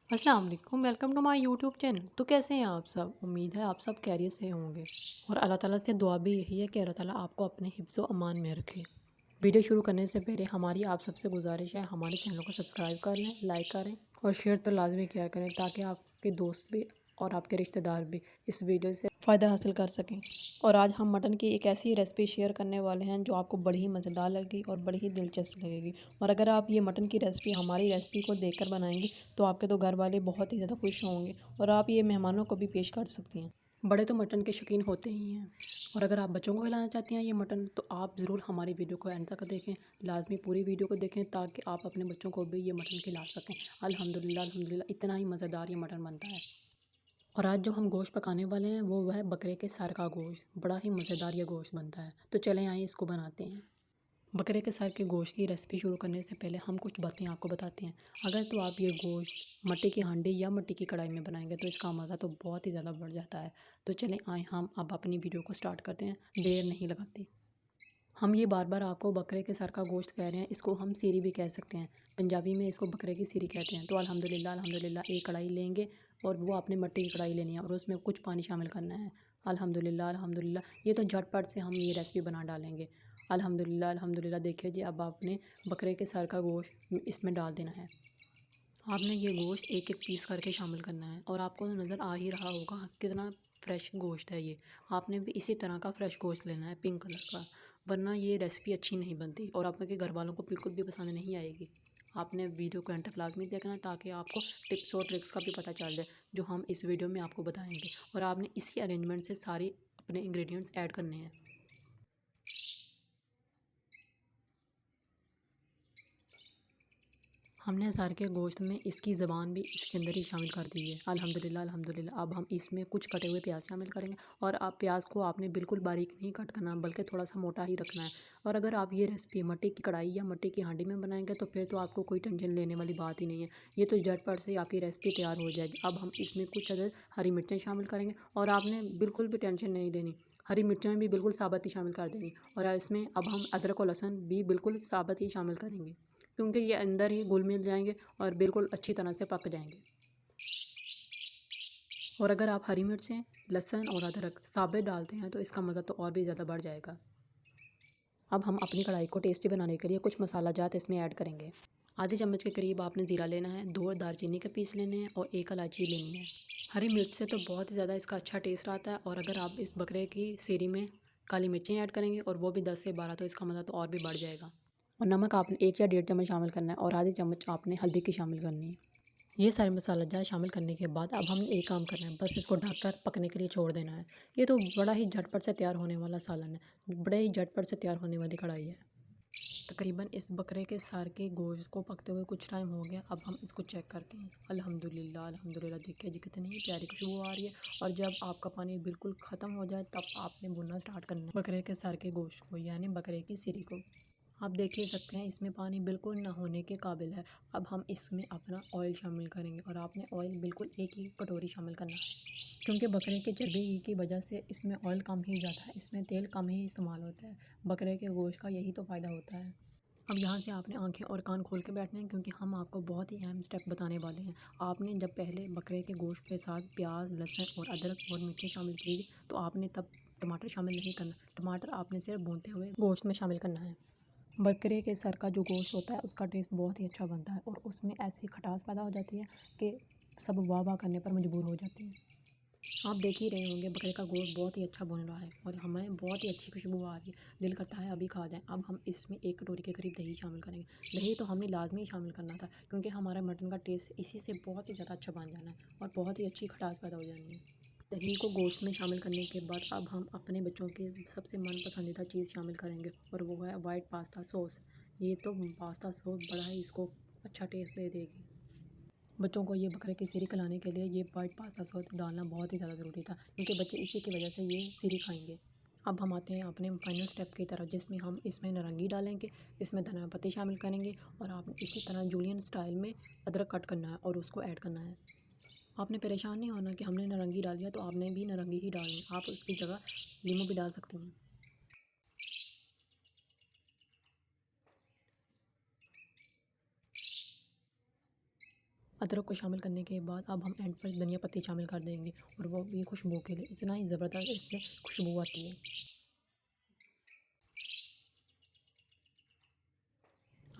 अस्सलाम वालेकुम, welcome to my YouTube channel. तो कैसे हैं आप सब? उम्मीद है आप सब खैरियत से होंगे और अल्लाह ताला से दुआ भी यही है कि अल्लाह ताला आपको अपने हिफ्ज़ व अमान में रखे। वीडियो शुरू करने से पहले हमारी आप सबसे गुजारिश है, हमारे चैनल को सब्सक्राइब कर लें, लाइक करें और शेयर तो लाजमी किया करें ताकि आपके दोस्त भी और आपके रिश्तेदार भी इस वीडियो से फ़ायदा हासिल कर सकें। और आज हम मटन की एक ऐसी रेसिपी शेयर करने वाले हैं जो आपको बड़ी ही मज़ेदार लगेगी और बड़ी ही दिलचस्प लगेगी। और अगर आप ये मटन की रेसिपी हमारी रेसिपी को देखकर बनाएंगी तो आपके तो घर वाले बहुत ही ज़्यादा खुश होंगे और आप ये मेहमानों को भी पेश कर सकती हैं। बड़े तो मटन के शौकीन होते ही हैं और अगर आप बच्चों को खिलाना चाहती हैं ये मटन तो आप ज़रूर हमारी वीडियो को एंड तक देखें। लाजमी पूरी वीडियो को देखें ताकि आप अपने बच्चों को भी ये मटन खिला सकें। अल्हम्दुलिल्लाह अल्हम्दुलिल्लाह इतना ही मज़ेदार ये मटन बनता है। और आज जो हम गोश्त पकाने वाले हैं वो है बकरे के सर का गोश्त। बड़ा ही मज़ेदार ये गोश्त बनता है। तो चलें आइए इसको बनाते हैं। बकरे के सर के गोश्त की रेसिपी शुरू करने से पहले हम कुछ बातें आपको बताते हैं। अगर तो आप ये गोश्त मिट्टी की हांडी या मिट्टी की कढ़ाई में बनाएंगे तो इसका मज़ा तो बहुत ही ज़्यादा बढ़ जाता है। तो चलें आए हम अब अपनी वीडियो को स्टार्ट करते हैं, देर नहीं लगाते। हम ये बार बार आपको बकरे के सर का गोश्त कह रहे हैं, इसको हम सीरी भी कह सकते हैं। पंजाबी में इसको बकरे की सीरी कहते हैं। तो अल्हम्दुलिल्लाह अल्हम्दुलिल्लाह एक कढ़ाई लेंगे और वो आपने मिट्टी की कढ़ाई लेनी है और उसमें कुछ पानी शामिल करना है। अल्हम्दुलिल्लाह अल्हम्दुलिल्लाह ये तो झटपट से हम ये रेसिपी बना डालेंगे। अल्हम्दुलिल्लाह अल्हम्दुलिल्लाह देखिए जी, अब आपने बकरे के सर का गोश्त इसमें डाल देना है। आपने ये गोश्त एक एक पीस करके शामिल करना है और आपको नज़र आ ही रहा होगा कितना फ्रेश गोश्त है ये। आपने भी इसी तरह का फ्रेश गोश्त लेना है, पिंक कलर का, वरना ये रेसिपी अच्छी नहीं बनती और आपके घर वालों को बिल्कुल भी पसंद नहीं आएगी। आपने वीडियो को एंड तक लाजमी देखना है ताकि आपको टिप्स और ट्रिक्स का भी पता चल जाए जो हम इस वीडियो में आपको बताएंगे। और आपने इसी अरेंजमेंट से सारी अपने इंग्रेडिएंट्स ऐड करने हैं। हमने सर के गोश्त में इसकी ज़बान भी इसके अंदर ही शामिल कर दी है। अल्हम्दुलिल्लाह अल्हम्दुलिल्लाह अब हम इसमें कुछ कटे हुए प्याज शामिल करेंगे और आप प्याज को आपने बिल्कुल बारीक नहीं कट करना बल्कि थोड़ा सा मोटा ही रखना है। और अगर आप ये रेसिपी मिट्टी की कढ़ाई या मिट्टी की हांडी में बनाएंगे तो फिर तो आपको कोई टेंशन लेने वाली बात ही नहीं है। ये तो झटपट से ही आपकी रेसिपी तैयार हो जाएगी। अब हम इसमें कुछ अदर हरी मिर्चें शामिल करेंगे और आपने बिल्कुल भी टेंशन नहीं लेनी। हरी मिर्चें भी बिल्कुल साबुत ही शामिल कर देनी और इसमें अब हम अदरक और लहसुन भी बिल्कुल साबुत ही शामिल करेंगे क्योंकि ये अंदर ही घुल मिल जाएंगे और बिल्कुल अच्छी तरह से पक जाएंगे। और अगर आप हरी मिर्चें, लहसुन और अदरक साबुत डालते हैं तो इसका मज़ा तो और भी ज़्यादा बढ़ जाएगा। अब हम अपनी कढ़ाई को टेस्टी बनाने के लिए कुछ मसाला जात इसमें ऐड करेंगे। आधी चम्मच के करीब आपने ज़ीरा लेना है, 2 दालचीनी के पीस लेने हैं और 1 इलायची लेनी है। हरी मिर्च से तो बहुत ही ज़्यादा इसका अच्छा टेस्ट आता है और अगर आप इस बकरे की सीरी में काली मिर्चें ऐड करेंगे और वो भी 10 से 12 तो इसका मज़ा तो और भी बढ़ जाएगा। और नमक आपने 1 या डेढ़ चम्मच शामिल करना है और आधी चम्मच आपने हल्दी की शामिल करनी है। ये सारे मसाला जार शामिल करने के बाद अब हमने एक काम करना है, बस इसको ढककर पकने के लिए छोड़ देना है। ये तो बड़ा ही झटपट से तैयार होने वाला सालन है, बड़े ही झटपट से तैयार होने वाली कढ़ाई है। तकरीबन इस बकरे के सर के गोश्त को पकते हुए कुछ टाइम हो गया। अब हम इसको चेक करते हैं। अल्हम्दुलिल्लाह अल्हम्दुलिल्लाह देखिए जी कितनी ही प्यारी खुशबू आ रही है। और जब आपका पानी बिल्कुल ख़त्म हो जाए तब आपने भुनना स्टार्ट करना है बकरे के सर के गोश्त को, यानी बकरे की सिरी को। आप देख ही सकते हैं इसमें पानी बिल्कुल ना होने के काबिल है। अब हम इसमें अपना ऑयल शामिल करेंगे और आपने ऑयल बिल्कुल एक ही कटोरी शामिल करना है क्योंकि बकरे के चर्बी की वजह से इसमें ऑयल कम ही जाता है, इसमें तेल कम ही इस्तेमाल होता है। बकरे के गोश्त का यही तो फ़ायदा होता है। अब यहाँ से आपने आंखें और कान खोल के बैठने हैं क्योंकि हम आपको बहुत ही अहम स्टेप बताने वाले हैं। आपने जब पहले बकरे के गोश्त के साथ प्याज, लहसुन और अदरक और मिर्ची शामिल की तो आपने तब टमाटर शामिल नहीं करना। टमाटर आपने सिर्फ भूनते हुए गोश्त में शामिल करना है। बकरे के सर का जो गोश्त होता है उसका टेस्ट बहुत ही अच्छा बनता है और उसमें ऐसी खटास पैदा हो जाती है कि सब वाह वाह करने पर मजबूर हो जाते हैं। आप देख ही रहे होंगे बकरे का गोश्त बहुत ही अच्छा बन रहा है और हमें बहुत ही अच्छी खुशबू आ रही है। दिल करता है अभी खा जाएं। अब हम इसमें 1 कटोरी के करीब दही शामिल करेंगे। दही तो हमने लाजमी शामिल करना था क्योंकि हमारा मटन का टेस्ट इसी से बहुत ही ज़्यादा अच्छा बन जाना है और बहुत ही अच्छी खटास पैदा हो जानी है। दही को गोश्त में शामिल करने के बाद अब हम अपने बच्चों के सबसे मन पसंदीदा चीज़ शामिल करेंगे और वो है वाइट पास्ता सॉस। ये तो पास्ता सॉस बड़ा ही इसको अच्छा टेस्ट दे देगी। बच्चों को ये बकरे की सीरी खिलाने के लिए ये वाइट पास्ता सॉस डालना बहुत ही ज़्यादा ज़रूरी था क्योंकि बच्चे इसी की वजह से ये सीरी खाएंगे। अब हम आते हैं अपने फाइनल स्टेप की तरफ जिसमें हम इसमें नारंगी डालेंगे, इसमें धनिया पत्ती शामिल करेंगे और आपने इसी तरह जूलियन स्टाइल में अदरक कट करना है और उसको ऐड करना है। आपने परेशान नहीं होना कि हमने नारंगी डाल दिया तो आपने भी नारंगी ही डालनी, आप उसकी जगह नींबू भी डाल सकती हैं। अदरक को शामिल करने के बाद अब हम एंड पर धनिया पत्ती शामिल कर देंगे और वो भी खुशबू के लिए। इतना ही ज़बरदस्त इससे खुशबू आती है।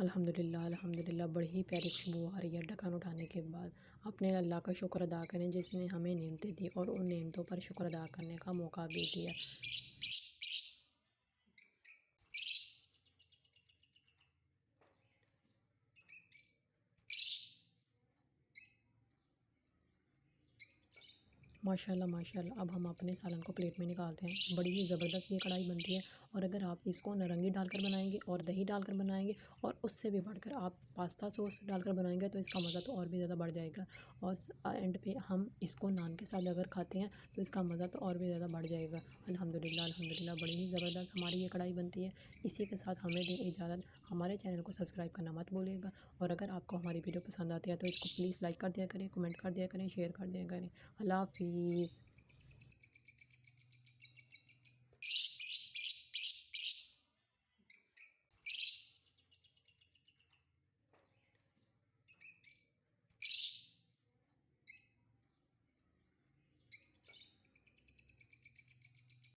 अल्हम्दुलिल्लाह अल्हम्दुलिल्लाह बड़ी ही प्यारी खुशबू आ रही है ढक्कन उठाने के बाद। अपने अल्लाह का शुक्र अदा करें जिसने हमें नेमतें दी और उन नेमतों पर शुक्र अदा करने का मौका भी दिया। माशाल्लाह माशाल्लाह। अब हम अपने सालन को प्लेट में निकालते हैं। बड़ी ही ज़बरदस्त ये कढ़ाई बनती है और अगर आप इसको नारंगी डालकर बनाएंगे और दही डालकर बनाएंगे और उससे भी बढ़कर आप पास्ता सॉस डालकर बनाएंगे तो इसका मज़ा तो और भी ज़्यादा बढ़ जाएगा। और एंड पे हम इसको नान के साथ अगर खाते हैं तो इसका मज़ा तो और भी ज़्यादा बढ़ जाएगा। अल्हम्दुलिल्लाह अल्हम्दुलिल्लाह बड़ी ही ज़बरदस्त हमारी ये कढ़ाई बनती है। इसी के साथ हमें दें इजाज़त। हमारे चैनल को सब्सक्राइब करना मत भूलिएगा और अगर आपको हमारी वीडियो पसंद आती है तो इसको प्लीज़ लाइक कर दिया करें, कमेंट कर दिया करें, शेयर कर दिया करें। अल्लाह हाफ़िज़।